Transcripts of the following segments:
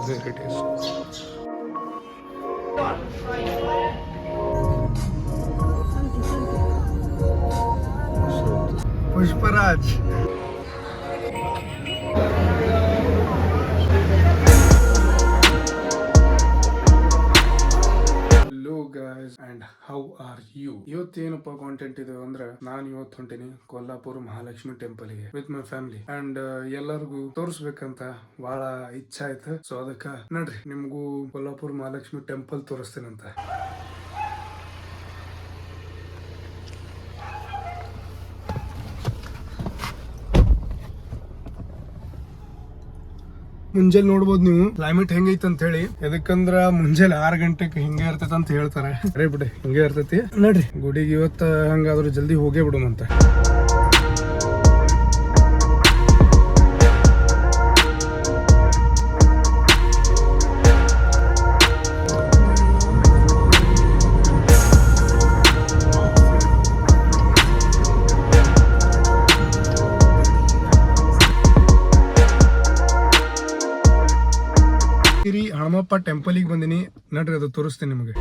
There it is. Pushparaj. Hello guys and how are you? ಇವತ್ತೇನಪ್ಪ content ಇದೆ ಅಂದ್ರೆ ನಾನು ಇವತ್ತು ಹೊಂಟೀನಿ ಕೊಲ್ಲಾಪುರ ಮಹಾಲಕ್ಷ್ಮಿ ಟೆಂಪಲ್ ಗೆ ವಿತ್ ಮೈ ಫ್ಯಾಮಿಲಿ ಅಂಡ್ ಎಲ್ಲರಿಗೂ ತೋರಿಸ್ಬೇಕಂತ ಬಹಳ ಇಚ್ಛೆ ಆಯ್ತು. ಸೊ ಅದಕ್ಕ ನೋಡ್ರಿ ನಿಮ್ಗೂ ಕೊಲ್ಲಾಪುರ ಮಹಾಲಕ್ಷ್ಮಿ ಟೆಂಪಲ್ ತೋರಿಸ್ತೇನಂತ. ಮುಂಜಾನೆ ನೋಡ್ಬೋದು ನೀವು ಕ್ಲೈಮೇಟ್ ಹೆಂಗೈತೆ ಅಂತ ಹೇಳಿ. ಎದಕ್ಕಂದ್ರ ಮುಂಜಾನೆ 6 ಗಂಟೆಗೆ ಹಿಂಗೆ ಇರ್ತೈತೆ ಅಂತ ಹೇಳ್ತಾರೆ. ಅರೇ ಬಿಡಿ ಹಿಂಗೆ ಇರ್ತೈತಿ. ನೋಡ್ರಿ ಗುಡಿಗೆ ಇವತ್ತ ಹಂಗಾದ್ರು ಜಲ್ದಿ ಹೋಗೇ ಬಿಡೋಣಂತ. ಹಣಮಪ್ಪ ಟೆಂಪಲಿಗೆ ಬಂದಿನಿ, ನಡ್ರಿ ಅದು ತೋರಿಸ್ತೇನೆ ನಿಮಗೆ.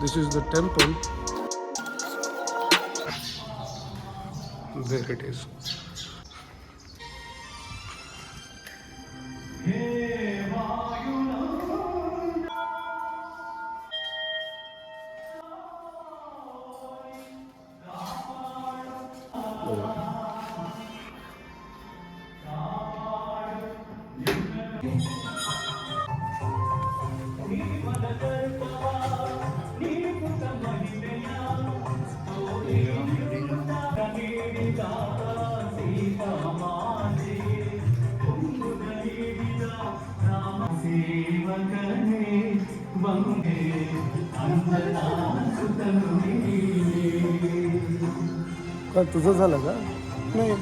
This is the temple. There it is. काय तुझं झालं का? नाही.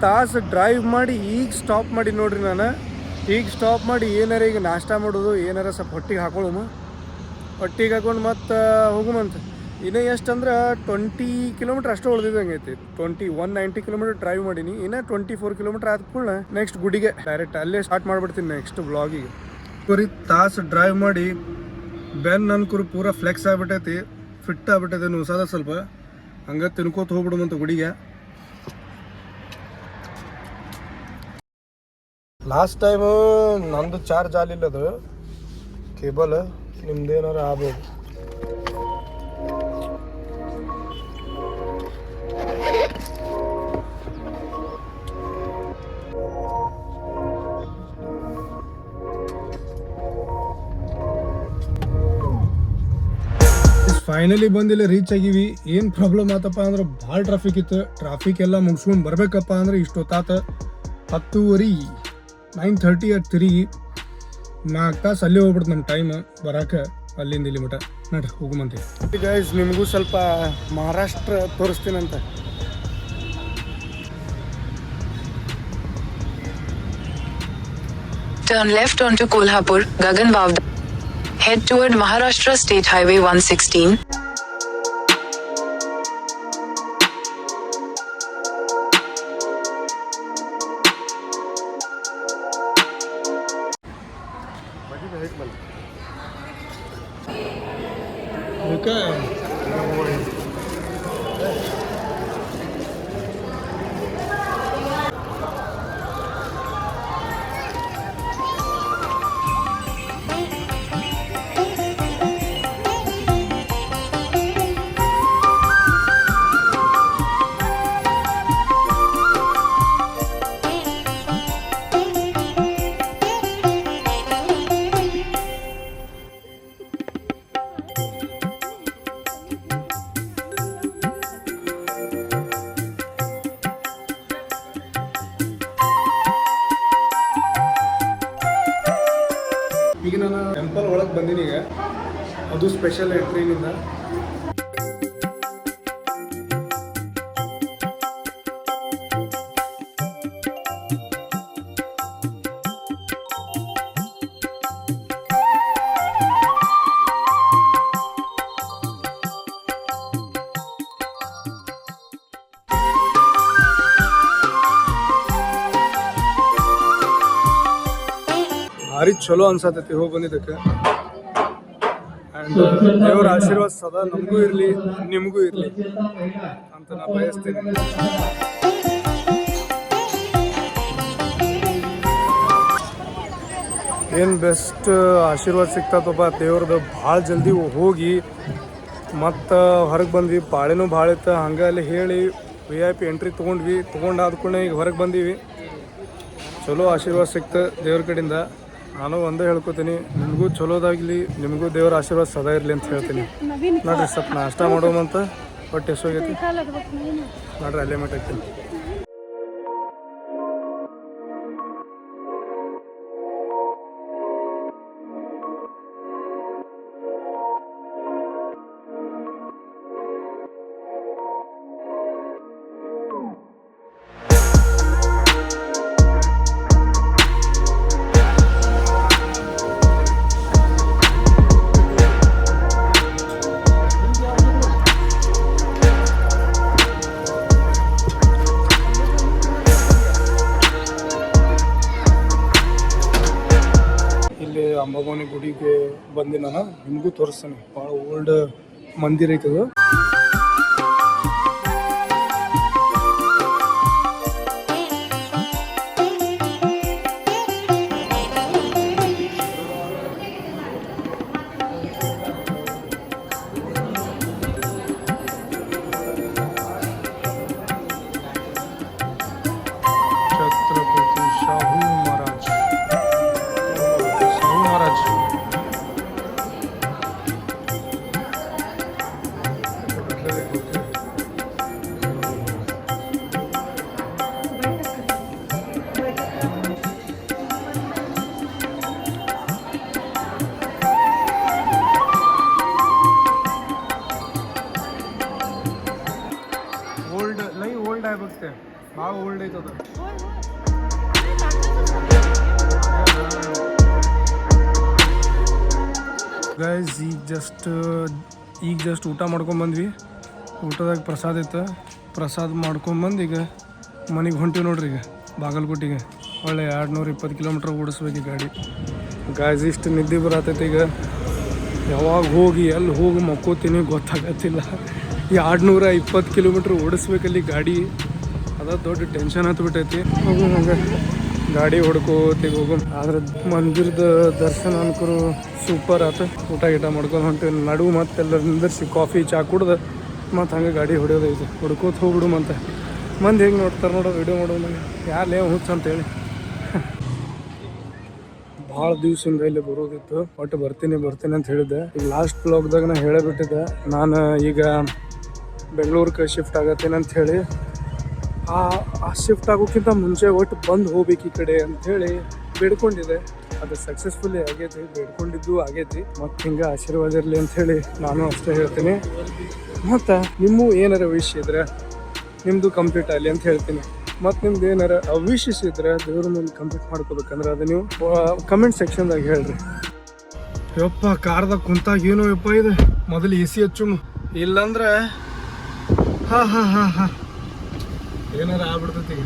ತಾಸು ಡ್ರೈವ್ ಮಾಡಿ ಈಗ ಸ್ಟಾಪ್ ಮಾಡಿ ನೋಡ್ರಿ. ನಾನು ಈಗ ಸ್ಟಾಪ್ ಮಾಡಿ ಏನಾರ ಈಗ ನಾಷ್ಟ ಮಾಡೋದು, ಏನಾರ ಸ್ವಲ್ಪ ಹೊಟ್ಟಿಗೆ ಹಾಕೊಳ್ಳೋನು, ಹೊಟ್ಟಿಗೆ ಹಾಕೊಂಡು ಮತ್ತೆ ಹೋಗುಮಂತ. ಇನ್ನೂ ಎಷ್ಟಂದ್ರೆ 20 ಕಿಲೋಮೀಟ್ರ್ ಅಷ್ಟು ಉಳಿದಿದ್ದಂಗೆ ಐತಿ. 190 ಕಿಲೋಮೀಟ್ರ್ ಡ್ರೈವ್ ಮಾಡೀನಿ. ಇನ್ನೂ 24 ಕಿಲೋಮೀಟ್ರ್ ಆದ್ಕೂಡ ನೆಕ್ಸ್ಟ್ ಗುಡಿಗೆ ಡೈರೆಕ್ಟ್ ಅಲ್ಲೇ ಸ್ಟಾರ್ಟ್ ಮಾಡಿಬಿಡ್ತೀನಿ ನೆಕ್ಸ್ಟ್ ವ್ಲಾಗಿಗೆ. ಬರೀ ತಾಸು ಡ್ರೈವ್ ಮಾಡಿ ಬೆನ್ ಅನ್ಕೂರು ಪೂರ ಫ್ಲೆಕ್ಸ್ ಆಗ್ಬಿಟ್ಟೈತಿ, ಫಿಟ್ ಆಗ್ಬಿಟ್ಟೈತಿ, ನುಸಾದ ಸ್ವಲ್ಪ ಹಂಗೆ ತಿನ್ಕೋತ ಹೋಗ್ಬಿಡುವಂತ ಗುಡಿಗೆ. ಲಾಸ್ಟ್ ಟೈಮು ನಂದು ಚಾರ್ಜ್ ಆಗಲಿಲ್ಲ ಅದು ಕೇಬಲ್, ನಿಮ್ದೇನಾರ ಆಗ್ಬೋದು. ಫೈನಲಿ ಬಂದಿಲ್ಲ, ರೀಚ್ ಆಗಿವಿ. ಏನು ಪ್ರಾಬ್ಲಮ್ ಆತಪ್ಪ ಅಂದ್ರೆ ಭಾಳ ಟ್ರಾಫಿಕ್ ಇತ್ತು. ಟ್ರಾಫಿಕ್ ಎಲ್ಲ ಮುಗಿಸ್ಕೊಂಡು ಬರ್ಬೇಕಪ್ಪ ಅಂದ್ರೆ ಇಷ್ಟೊತ್ತಾತ 10:30, 9:30 at 3, 4 ತಾಸು ಅಲ್ಲೇ ಹೋಗ್ಬಿಡ್ತು ನಮ್ಮ ಟೈಮ್ ಬರೋಕೆ ಅಲ್ಲಿಂದ ಇಲ್ಲಿ ಮಟ. ನಡ್ರಿ ಹೋಗುಮಂತೆ ಗೈಸ್, ನಿಮಗೂ ಸ್ವಲ್ಪ Maharashtra ತೋರಿಸ್ತೀನಂತ. Turn left onto Kolhapur, Gagan Vavda. Head toward Maharashtra State Highway 116. ಈಗ ನಾನು ಟೆಂಪಲ್ ಒಳಗೆ ಬಂದೀನಿ. ಈಗ ಅದು ಸ್ಪೆಷಲ್ ಎಂಟ್ರಿನಿಂದ. ಭಾರಿ ಚಲೋ ಅನ್ಸತೈತಿ ಹೋಗಿ ಬಂದಿದ್ದಕ್ಕೆ. ಆ್ಯಂಡ್ ದೇವ್ರ ಆಶೀರ್ವಾದ ಸದಾ ನಮಗೂ ಇರಲಿ, ನಿಮಗೂ ಇರಲಿ ಅಂತ ನಾ ಬಯಸ್ತೀನಿ. ಏನು ಬೆಸ್ಟ್ ಆಶೀರ್ವಾದ ಸಿಗ್ತದಪ್ಪ ದೇವ್ರದ್ದು. ಭಾಳ ಜಲ್ದಿ ಹೋಗಿ ಮತ್ತು ಹೊರಗೆ ಬಂದ್ವಿ. ಪಾಳೆನೂ ಭಾಳ ಇತ್ತು. ಹಂಗೆ ಅಲ್ಲಿ ಹೇಳಿ VIP ಎಂಟ್ರಿ ತೊಗೊಂಡಾದ ಕೂಡ ಈಗ ಹೊರಗೆ ಬಂದೀವಿ. ಚಲೋ ಆಶೀರ್ವಾದ ಸಿಕ್ತು ದೇವ್ರ ಕಡೆಯಿಂದ. ನಾನು ಒಂದೇ ಹೇಳ್ಕೊತೀನಿ, ನಿಮಗೂ ಚಲೋದಾಗಲಿ, ನಿಮಗೂ ದೇವರ ಆಶೀರ್ವಾದ ಸದಾ ಇರಲಿ ಅಂತ ಹೇಳ್ತೀನಿ. ನೋಡ್ರಿ ಸ್ವಲ್ಪ ನಾಷ್ಟ ಮಾಡೋಮಂತ, ಹೊಟ್ಟೆ ಎಷ್ಟೋಗೈತಿ ನೋಡ್ರಿ, ಅಲ್ಲೇ ಮಟ್ಟಾಕ್ತೀನಿ. ಅಂಬಾಭವಾನಿ ಗುಡಿಗೆ ಬಂದು ನಾನು ನಿಮಗೂ ತೋರಿಸ್ತೇನೆ. ಭಾಳ ಓಲ್ಡ್ ಮಂದಿರ ಐತದು. ಛತ್ರಪತಿ ಶಾಹು ಮಹಾರಾಜ್. ಓಲ್ಡ್ ಆಗ್ಬಿಡುತ್ತೆ, ಭಾಳ ಓಲ್ಡ್ ಐತದ. ಗೈಸ್ ಈಗ ಜಸ್ಟ್ ಊಟ ಮಾಡ್ಕೊಂಬಂದ್ವಿ. ಊಟದಾಗ ಪ್ರಸಾದ ಇತ್ತು. ಪ್ರಸಾದ ಮಾಡ್ಕೊಂಬಂದು ಈಗ ಮನೆಗೆ ಹೊಂಟಿವಿ ನೋಡ್ರಿ. ಈಗ ಬಾಗಲಕೋಟೆಗೆ ಒಳ್ಳೆ 220 ಕಿಲೋಮೀಟ್ರ್ ಓಡಿಸ್ಬೇಕು ಈ ಗಾಡಿ. ಗಾಯ್ಸ್ ಇಷ್ಟು ನಿದ್ದೆ ಬರತೈತಿ. ಈಗ ಯಾವಾಗ ಹೋಗಿ ಎಲ್ಲಿ ಹೋಗಿ ಮಕ್ಕೋತೀನಿ ಗೊತ್ತಾಗತ್ತಿಲ್ಲ. 220 ಕಿಲೋಮೀಟ್ರ್ ಓಡಿಸ್ಬೇಕಲ್ಲಿ ಗಾಡಿ, ಅದ ದೊಡ್ಡ ಟೆನ್ಷನ್ ಹತ್ಬಿಟ್ಟೈತಿ. ಹೋಗು ಹಂಗೆ ಗಾಡಿ ಹೊಡ್ಕೋತೀವಿ ಹೋಗು. ಆದ್ರೆ ಮಂದಿರದ ದರ್ಶನ ಅನ್ಕರು ಸೂಪರ್ ಆತ. ಊಟ ಗೀಟ ಮಾಡ್ಕೊಂಡು ಹೊಂಟೀವಿ ನಡುವು, ಮತ್ತೆಲ್ಲ ನಿಂದಿರ್ಸಿ ಕಾಫಿ ಚಾ ಕುಡ್ದು ಮತ್ತು ಹಂಗೆ ಗಾಡಿ ಹೊಡೆಯೋದೈತಿ. ಹೊಡ್ಕೋತ ಹೋಗ್ಬಿಡು ಮಂತೆ. ಮಂದಿ ಹೆಂಗೆ ನೋಡ್ತಾರೆ ನೋಡೋ ವಿಡಿಯೋ ಮಾಡೋದು ನಂಗೆ ಯಾರೇ ಹುಚ್ಚ ಅಂತೇಳಿ. ಭಾಳ ದಿವ್ಸದಿಂದ ಇಲ್ಲಿ ಬರೋದಿತ್ತು, ಒಟ್ಟು ಬರ್ತೀನಿ ಅಂತ ಹೇಳಿದ್ದೆ. ಈಗ ಲಾಸ್ಟ್ ಬ್ಲಾಗ್ದಾಗ ನಾನು ಹೇಳೇಬಿಟ್ಟಿದ್ದೆ ನಾನು ಈಗ ಬೆಂಗಳೂರಿಗೆ ಶಿಫ್ಟ್ ಆಗತ್ತೇನೆ ಅಂತ ಹೇಳಿ. ಆ ಶಿಫ್ಟ್ ಆಗೋಕ್ಕಿಂತ ಮುಂಚೆ ಒಟ್ಟು ಬಂದು ಹೋಗ್ಬೇಕು ಈ ಕಡೆ ಅಂಥೇಳಿ ಬೇಡ್ಕೊಂಡಿದ್ದೆ. ಅದು ಸಕ್ಸಸ್ಫುಲಿ ಆಗೈತಿ, ಬೇಡ್ಕೊಂಡಿದ್ದು ಆಗೈತಿ. ಮತ್ತು ಹಿಂಗೆ ಆಶೀರ್ವಾದ ಇರಲಿ ಅಂಥೇಳಿ ನಾನು ಅಷ್ಟೇ ಹೇಳ್ತೀನಿ. ಮತ್ತು ನಿಮ್ಮ ಏನಾರ ವಿಶ್ ಇದ್ರೆ ನಿಮ್ಮದು ಕಂಪ್ಲೀಟ್ ಆಗಲಿ ಅಂತ ಹೇಳ್ತೀನಿ. ಮತ್ತು ನಿಮ್ದು ಏನಾರ ವಿಶಸ್ ಇದ್ರೆ ದೇವ್ರ ಮುಂದೆ ಕಂಪ್ಲೀಟ್ ಮಾಡ್ಕೋಬೇಕಂದ್ರೆ ಅದು ನೀವು ಕಮೆಂಟ್ ಸೆಕ್ಷನ್ದಾಗ ಹೇಳ್ರಿ. ಯಪ್ಪ ಕಾರ್ದಾಗ ಕುಂತಾಗ ಏನೋ ಯಪ್ಪ ಇದು ಮೊದಲು AC ಹಚ್ಚು, ಇಲ್ಲಾಂದ್ರೆ ಹಾ ಏನಾರ ಆಗ್ಬಿಡ್ತೈತಿ. ಈಗ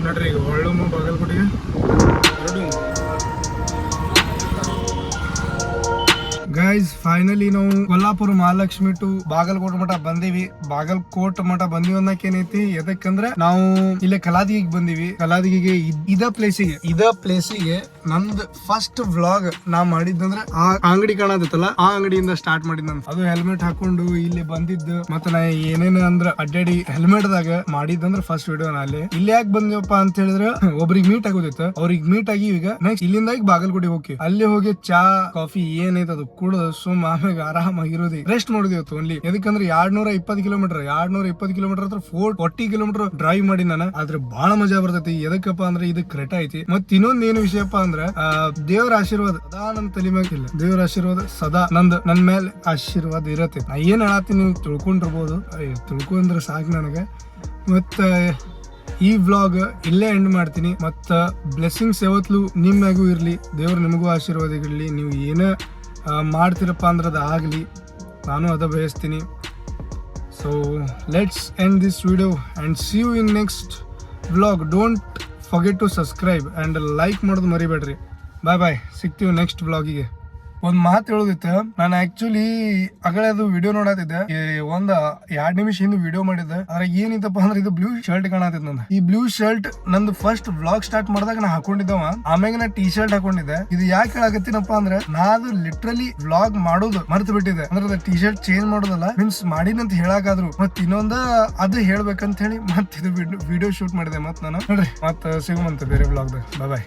ನೋಡ್ರಿ, ಈಗ ಹೊಳ್ಳು ಬಾಗಲಕೋಟೆಗೆ ಹೊರಡು. ಗೈಸ್ ಫೈನಲಿ ನಾವು ಕೊಲ್ಲಾಪುರ ಮಹಾಲಕ್ಷ್ಮಿ ಟು ಬಾಗಲಕೋಟೆ ಮಠ ಬಂದೀವಿ. ಬಾಗಲಕೋಟೆ ಮಠ ಬಂದೀವಿ ಅನ್ನಕ್ ಏನೈತಿ, ಎದಕ್ಕಂದ್ರೆ ನಾವು ಇಲ್ಲೇ ಕಲಾದಿಗೆ ಬಂದೀವಿ. ಕಲಾದಿಗೆ ಇದ ಪ್ಲೇಸಿಗೆ ನಂದು ಫಸ್ಟ್ ವ್ಲಾಗ್ ನಾ ಮಾಡಿದ್ದಂದ್ರೆ ಆ ಅಂಗಡಿ ಕಾಣತ್ತಲ್ಲ, ಆ ಅಂಗಡಿಯಿಂದ ಸ್ಟಾರ್ಟ್ ಮಾಡಿದ್ನಂತ. ಅದು ಹೆಲ್ಮೆಟ್ ಹಾಕೊಂಡು ಇಲ್ಲಿ ಬಂದಿದ್ದು, ಮತ್ತೆ ನಾ ಏನೇನು ಅಂದ್ರ ಅಡ್ಡಾಡಿ ಹೆಲ್ಮೆಟ್ ದಾಗ ಮಾಡಿದ್ದಂದ್ರೆ ಫಸ್ಟ್ ವಿಡಿಯೋ ಅಲ್ಲಿ. ಇಲ್ಲಿ ಯಾಕೆ ಬಂದಿವಪ್ಪ ಅಂತ ಹೇಳಿದ್ರೆ ಒಬ್ರಿಗೆ ಮೀಟ್ ಆಗೋದಿತ್ತು. ಅವ್ರಿಗೆ ಮೀಟ್ ಆಗಿ ಈಗ ನೆಕ್ಸ್ಟ್ ಇಲ್ಲಿಂದ ಈಗ ಬಾಗಲಕೋಟೆ ಹೋಗಿ ಅಲ್ಲಿ ಹೋಗಿ ಚಾ ಕಾಫಿ ಏನೈತೆ ಅದು ಕುಡ್ದು ಸುಮ್ ಆಮ್ಯಾಗ ಆರಾಮಾಗಿರೋದಿ ರೆಸ್ಟ್ ಮಾಡೋದಿವತ್ತು ಓನ್ಲಿ. ಯಾಕಂದ್ರೆ 220 ಕಿಲೋಮೀಟರ್ ಹತ್ರ 40 ಕಿಲೋಮೀಟರ್ ಡ್ರೈವ್ ಮಾಡಿ ನಾನು. ಆದ್ರೆ ಬಹಳ ಮಜಾ ಬರ್ತೈತಿ. ಎದಕ್ಕಪ್ಪ ಅಂದ್ರೆ ಇದು ಕ್ರೆಟ ಐತಿ. ಮತ್ ಇನ್ನೊಂದ್ ಏನು ವಿಷಯಪ್ಪ ಅಂದ್ರೆ ದೇವರ ಆಶೀರ್ವಾದ ಸದಾ ನನ್ ತಲೆ ಮ್ಯಾಗಿಲ್ಲ. ದೇವರ ಆಶೀರ್ವಾದ ಸದಾ ನನ್ ಮೇಲೆ ಆಶೀರ್ವಾದ ಇರತ್ತೆ. ನಾ ಏನ್ ಹೇಳತ್ತೀನಿ ನೀವು ತಿಳ್ಕೊಂಡಿರ್ಬೋದು, ತಿಳ್ಕೊಂಡ್ರೆ ಸಾಕು ನನಗೆ. ಮತ್ತ ಈ ವ್ಲಾಗ್ ಇಲ್ಲೇ ಎಂಡ್ ಮಾಡ್ತೀನಿ. ಮತ್ತ ಬ್ಲೆಸ್ಸಿಂಗ್ಸ್ ಯಾವತ್ತೂ ನಿಮ್ಮಾಗೂ ಇರ್ಲಿ, ದೇವ್ರು ನಿಮಗೂ ಆಶೀರ್ವಾದ ಇರ್ಲಿ. ನೀವು ಏನ ಮಾಡ್ತೀರಪ್ಪ ಅಂದ್ರೆ ಅದು ಆಗಲಿ, ನಾನು ಅದ ಬಯಸ್ತೀನಿ. So let's end this video and see you in next vlog. Don't forget to subscribe and like ಮಾಡೋದು ಮರಿಬೇಡ್ರಿ. ಬಾಯ್. ಸಿಗ್ತೀವಿ ನೆಕ್ಸ್ಟ್ ವ್ಲಾಗಿಗೆ. ಒಂದ್ ಮಾತು ಹೇಳೋದಿತ್ತು, ನಾನು ಆಕ್ಚುಲಿ ಅಗಳೆ ಅದು ವಿಡಿಯೋ ನೋಡತ್ತಿದ್ದೆ, ಒಂದ್ 2 ನಿಮಿಷ ಹಿಂದೆ ವಿಡಿಯೋ ಮಾಡಿದ್ದೆ. ಅದ್ರ ಏನಿತ್ತಪ್ಪ ಅಂದ್ರೆ ಇದು ಬ್ಲೂ ಶರ್ಟ್ ಕಾಣತಿದ್ ನಂದು. ಈ ಬ್ಲೂ ಶರ್ಟ್ ನಂದು ಫಸ್ಟ್ ವ್ಲಾಗ್ ಸ್ಟಾರ್ಟ್ ಮಾಡಿದಾಗ ನಾ ಹಾಕೊಂಡಿದ್ದವ, ಆಮ್ಯಾಗ ನಾ ಟೀ ಶರ್ಟ್ ಹಾಕೊಂಡಿದ್ದೆ. ಇದು ಯಾಕೆ ಹೇಳಕತ್ತೀನಪ್ಪ ಅಂದ್ರೆ ನಾ ಅದು ಲಿಟ್ರಲಿ ವ್ಲಾಗ್ ಮಾಡೋದು ಮರ್ತು ಬಿಟ್ಟಿದ್ದೆ. ಅಂದ್ರೆ ಟೀ ಶರ್ಟ್ ಚೇಂಜ್ ಮಾಡೋದಲ್ಲ, ಮೀನ್ಸ್ ಮಾಡಿನಂತ ಹೇಳಕಾದ್ರು. ಮತ್ ಇನ್ನೊಂದ ಅದು ಹೇಳ್ಬೇಕಂತ ಹೇಳಿ ಮತ್ ಇದು ವಿಡಿಯೋ ಶೂಟ್ ಮಾಡಿದೆ. ಮತ್ ನಾನು ನೋಡ್ರಿ ಮತ್ ಸಿಗುಮಂತ ಬೇರೆ ವ್ಲಾಗ್ದಾಗ. ಬಾಯ್.